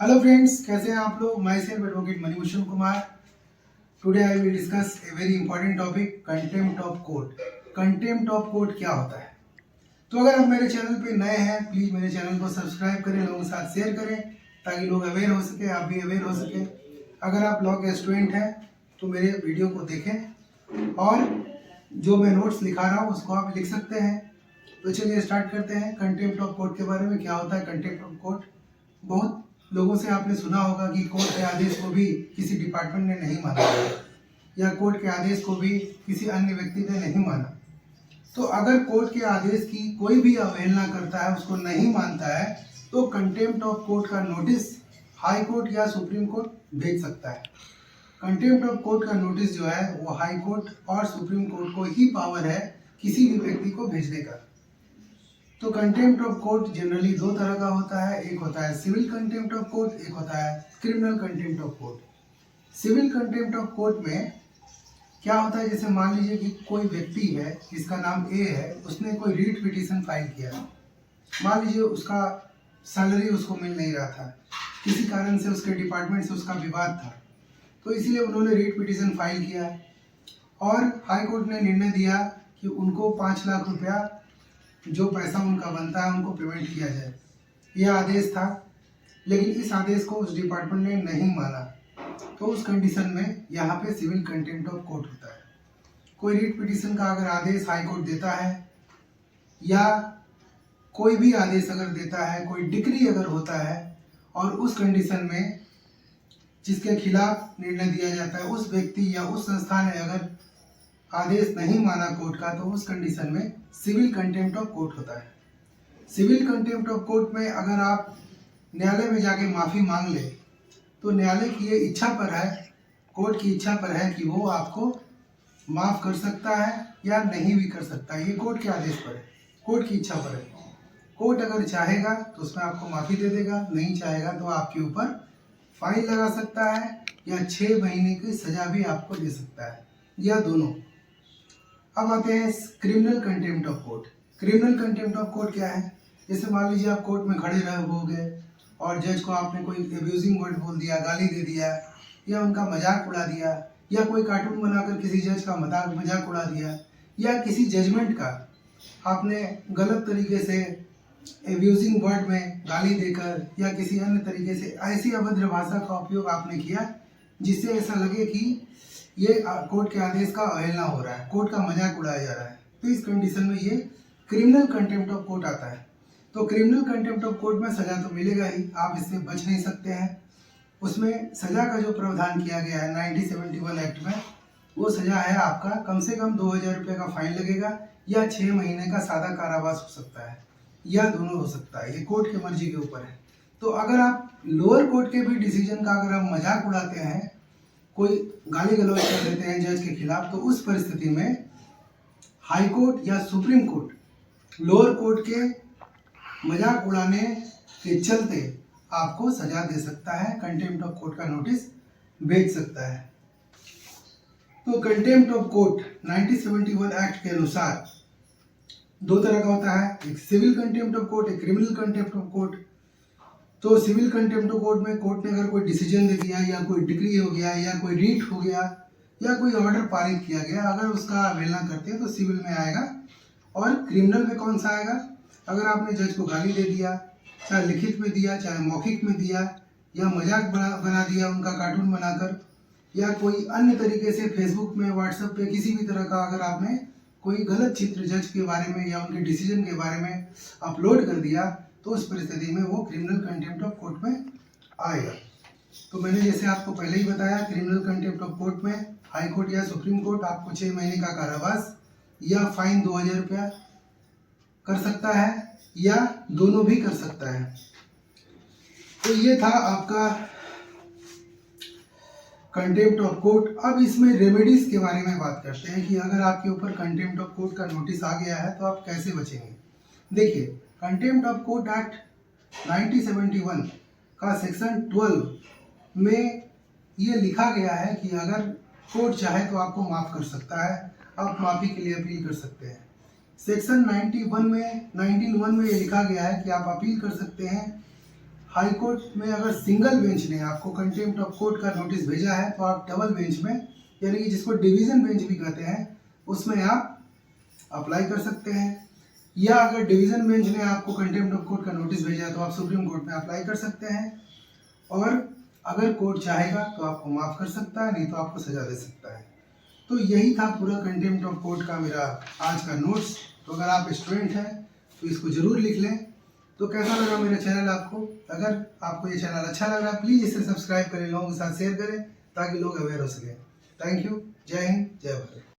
Hello friends, कैसे हैं आप लोग। My self advocate Manibhushan Kumar. Today I will discuss a very important topic, contempt of court. Contempt of court क्या होता है? तो अगर आप मेरे चैनल पे नए हैं, प्लीज़ मेरे चैनल को सब्सक्राइब करें, लोगों के साथ शेयर करें ताकि लोग अवेयर हो सके, आप भी अवेयर हो सके। अगर आप लॉ के स्टूडेंट हैं तो मेरे वीडियो को देखें और जो मैं नोट्स लिखा रहा हूँ उसको आप लिख सकते हैं। तो चलिए स्टार्ट करते हैं। कंटेम्प्ट ऑफ कोर्ट के बारे में क्या होता है कंटेम्प्ट ऑफ कोर्ट। बहुत लोगों से आपने सुना होगा कि कोर्ट के आदेश को भी किसी डिपार्टमेंट ने नहीं माना या कोर्ट के आदेश को भी किसी अन्य व्यक्ति ने नहीं माना। तो अगर कोर्ट के आदेश की कोई भी अवहेलना करता है, उसको नहीं मानता है, तो कंटेम्प्ट ऑफ कोर्ट का नोटिस हाई कोर्ट या सुप्रीम कोर्ट भेज सकता है। कंटेम्प्ट ऑफ कोर्ट का नोटिस जो है वो हाई कोर्ट और सुप्रीम कोर्ट को ही पावर है किसी भी व्यक्ति को भेजने का। तो कंटेम्प्ट ऑफ कोर्ट जनरली दो तरह का होता है, एक होता है सिविल कंटेम्प्ट ऑफ कोर्ट, एक होता है criminal contempt of court. Civil contempt of court में क्या होता है, जैसे मान लीजिए कि कोई व्यक्ति है जिसका नाम ए है, उसने कोई रीट पिटीशन फाइल किया। मान लीजिए उसका सैलरी उसको मिल नहीं रहा था, किसी कारण से उसके डिपार्टमेंट से उसका विवाद था, तो इसलिए उन्होंने रीट पिटीशन फाइल किया और हाई कोर्ट ने निर्णय दिया कि उनको 5 लाख रुपया जो पैसा उनका बनता है उनको पेमेंट किया जाए। यह आदेश था, लेकिन इस आदेश को उस डिपार्टमेंट ने नहीं माना। तो उस कंडीशन में यहाँ पे सिविल कंटेम्प्ट ऑफ कोर्ट होता है। कोई रीट पिटीशन का अगर आदेश हाई कोर्ट देता है या कोई भी आदेश अगर देता है, कोई डिक्री अगर होता है और उस कंडीशन में जिसके खिलाफ निर्णय दिया जाता है उस व्यक्ति या उस संस्था ने अगर आदेश नहीं माना कोर्ट का, तो उस कंडीशन में सिविल कंटेम्प्ट ऑफ कोर्ट होता है। सिविल कंटेम्प्ट ऑफ कोर्ट में अगर आप न्यायालय में जाके माफ़ी मांग ले तो न्यायालय की ये इच्छा पर है, कोर्ट की इच्छा पर है कि वो आपको माफ़ कर सकता है या नहीं भी कर सकता है। ये कोर्ट के आदेश पर है, कोर्ट की इच्छा पर है। कोर्ट अगर चाहेगा तो उसमें आपको माफ़ी दे देगा, नहीं चाहेगा तो आपके ऊपर फाइन लगा सकता है या 6 महीने की सज़ा भी आपको दे सकता है, या दोनों। अब आते हैं criminal contempt of court. Criminal contempt of court क्या है? जैसे मान लीजिए आप कोर्ट में खड़े रहे होंगे और जज को आपने कोई एब्यूजिंग वर्ड बोल दिया, गाली दे दिया या उनका मजाक उड़ा दिया या कोई कार्टून बनाकर किसी जज का मजाक उड़ा दिया या किसी जजमेंट का आपने गलत तरीके से एब्यूजिंग वर्ड में गाली देकर या किसी अन्य तरीके से ऐसी अभद्र भाषा का उपयोग आपने किया जिससे ऐसा लगे कि ये कोर्ट के आदेश का अवहेलना हो रहा है, कोर्ट का मजाक उड़ाया जा रहा है, तो इस कंडीशन में ये क्रिमिनल कंटेम्प्ट ऑफ कोर्ट आता है। तो क्रिमिनल कंटेम्प्ट ऑफ कोर्ट में सज़ा तो मिलेगा ही, आप इससे बच नहीं सकते हैं। उसमें सज़ा का जो प्रावधान किया गया है 1971 एक्ट में, वो सज़ा है आपका कम से कम 2000 रुपये का फाइन लगेगा या 6 महीने का सादा कारावास हो सकता है, या दोनों हो सकता है। ये कोर्ट की मर्जी के ऊपर है। तो अगर आप लोअर कोर्ट के भी डिसीजन का अगर आप मजाक उड़ाते हैं, कोई गाली गलौज कर देते हैं जज के खिलाफ, तो उस परिस्थिति में हाई कोर्ट या सुप्रीम कोर्ट लोअर कोर्ट के मजाक उड़ाने के चलते आपको सजा दे सकता है, कंटेम्प्ट ऑफ कोर्ट का नोटिस भेज सकता है। तो कंटेम्प्ट ऑफ कोर्ट 1971 एक्ट के अनुसार 2 तरह का होता है, एक सिविल कंटेम्प्ट ऑफ कोर्ट, एक क्रिमिनल कंटेम्प्ट ऑफ कोर्ट। तो सिविल कंटेम्प्ट ऑफ कोर्ट में कोर्ट ने अगर कोई डिसीजन दे दिया या कोई डिक्री हो गया या कोई रीट हो गया या कोई ऑर्डर पारित किया गया, अगर उसका अवहेलना करते हैं तो सिविल में आएगा। और क्रिमिनल में कौन सा आएगा? अगर आपने जज को गाली दे दिया, चाहे लिखित में दिया चाहे मौखिक में दिया, या मजाक बना दिया उनका कार्टून बनाकर, या कोई अन्य तरीके से फेसबुक में व्हाट्सएप पे किसी भी तरह का अगर आपने कोई गलत चित्र जज के बारे में या उनके डिसीजन के बारे में अपलोड कर दिया, तो उस परिस्थिति में वो क्रिमिनल कंटेम्प्ट ऑफ कोर्ट में आएगा। तो मैंने जैसे आपको पहले ही बताया, क्रिमिनल कंटेम्प्ट ऑफ कोर्ट में हाई कोर्ट या सुप्रीम कोर्ट आपको 6 महीने का कारावास या फाइन 2000 रुपया कर सकता है, या दोनों भी कर सकता है। तो ये था आपका कंटेम्प्ट ऑफ कोर्ट। अब इसमें रेमेडीज के बारे में बात करते हैं कि अगर आपके ऊपर कंटेम्प्ट ऑफ कोर्ट का नोटिस आ गया है तो आप कैसे बचेंगे। देखिए, कंटेम्प्ट ऑफ कोर्ट एक्ट 1971 का सेक्शन 12 में ये लिखा गया है कि अगर कोर्ट चाहे तो आपको माफ़ कर सकता है, आप माफ़ी के लिए अपील कर सकते हैं। सेक्शन 19(1) में ये लिखा गया है कि आप अपील कर सकते हैं हाई कोर्ट में अगर सिंगल बेंच ने आपको कंटेम्प्ट ऑफ कोर्ट का नोटिस भेजा है तो आप डबल बेंच में, यानी कि जिसको डिवीजन बेंच भी कहते हैं, उसमें आप अप्लाई कर सकते हैं। या अगर डिवीजन बेंच ने आपको कंटेम्प्ट ऑफ कोर्ट का नोटिस भेजा है तो आप सुप्रीम कोर्ट में अप्लाई कर सकते हैं। और अगर कोर्ट चाहेगा तो आपको माफ़ कर सकता है, नहीं तो आपको सजा दे सकता है। तो यही था पूरा कंटेम्प्ट ऑफ कोर्ट का मेरा आज का नोट्स। तो अगर आप स्टूडेंट हैं तो इसको ज़रूर लिख लें। तो कैसा लगा मेरा चैनल आपको? अगर आपको ये चैनल अच्छा लग रहा है प्लीज़ इसे सब्सक्राइब करें, लोगों के साथ शेयर करें ताकि लोग अवेयर हो सकें। Thank you. जय हिंद, जय भारत।